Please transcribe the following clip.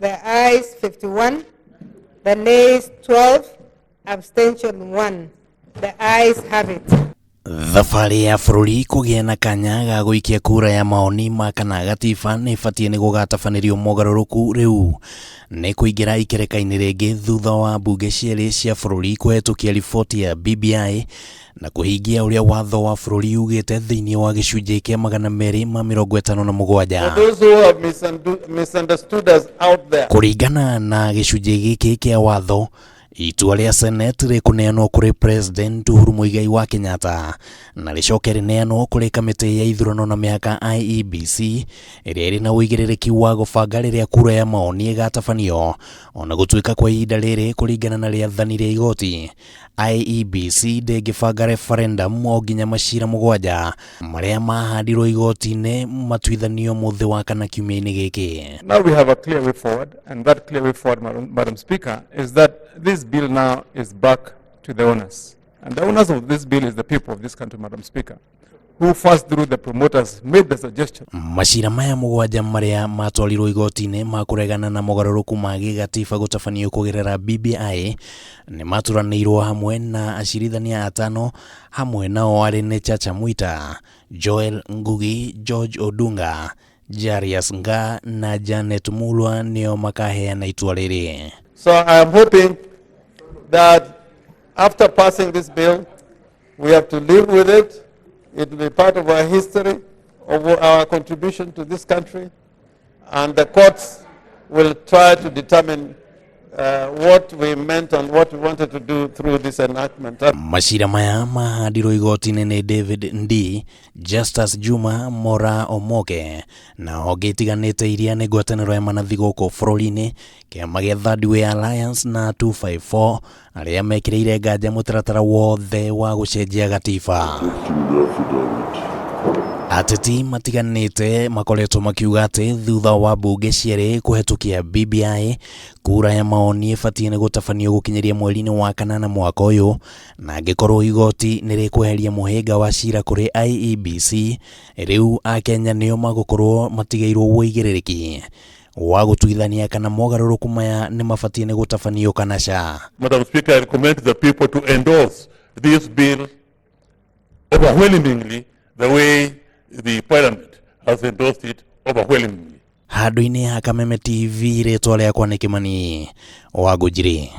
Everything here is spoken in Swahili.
The ayes 51, the nays 12, abstention 1. The ayes have it. Thabarĩ ya bũrũri kũgĩa na kanya ga gũikia kura ya maoni ma kana gatiba nĩ ĩbatiĩ nĩ gũgatabanĩrio mogarũrũku rĩu nĩ kũingĩra ikereka-inĩ rĩngĩ thutha wa mbunge cierĩ cia bũrũri kũhetũkia riboti ya BBI na kũhingia ũrĩa watho wa bũrũri ugĩte thĩinĩ wa gĩcunjĩ kĩa 257. Kũringana na gĩcunjĩ gĩkĩ kĩa watho, itua rĩa Senate rĩkũneanwo kũrĩ President Uhuru Muigai wa Kenyatta na rĩcoke rĩneanwo kũrĩ kamĩtĩ ya ithurano na mĩhaka IEBC ĩrĩa ĩrĩ na ũigĩrĩrĩki wa gũbanga rĩrĩa kura ya maoni ĩgatabanio. Ona gũtuĩka kwa ihinda rĩrĩ kũringana na rĩathani rĩa igoti, IEBC ndĩngĩbanga referendum o nginya macira 7 marĩa mahandirwo igoti-inĩ matuithanio mũthĩ wa kana kiumia-inĩ gĩkĩ. Now we have a clear way forward, and that clear way forward, Madam Speaker, is that this bill now is back to the owners. And the owners of this bill is the people of this country, Madam Speaker, who first through the promoters made the suggestion. Macira maya 7 marĩa matwarirwo igoti-inĩ ma kũregana na mogarũrũku ma gĩgatiba gũtabanio kũgerera BBI nĩ maturanĩirwo hamwe na acirithania 5 hamwe nao arĩ nĩ Chacha Mwita, Joel Ngugi, George Odunga, Jarius Nga na Janet Mulwa nĩo makaheana itua rĩrĩ. So I am hoping that after passing this bill, we have to live with it. It will be part of our history, of our contribution to this country, and the courts will try to determine what we meant and what we wanted to do through this enactment. Macira maya mahandirwo igoti-inĩ nĩ David Ndii, Justus Juma, Mora Omoke na honge itiganĩte iria nĩ ngwatanĩro ya manathi gũkũ bũrũri-inĩ, kĩama gĩa Third Way Alliance na 254 arĩa mekĩrĩire nganja mũtaratara wothe wa gũcenjia gatiba. Ateti matiganĩte makoretwo makiuga atĩ thutha wa mbunge cierĩ kũhetũkia BBI, kura ya maoni ĩbatiĩ nĩ gũtabanio gũkinyĩria mweri-inĩ wa 8 mwaka ũyũ, na angĩkorwo igoti nĩ rĩkweheria mũhĩnga wa cira kũrĩ IEBC, rĩu Akenya nĩo magũkorwo matigĩirwo ũigĩrĩrĩki wa gũtuithania kana mogarũrũku maya nĩ mabatiĩ nĩ gũtabanio kana ca. Madam Speaker, I recommend the people to endorse this bill overwhelmingly the way the Parliament has endorsed it overwhelmingly. Handũ-inĩ ha Kameme TV, rĩtwa rĩakwa nĩ Kĩmani wa Ngũnjiri.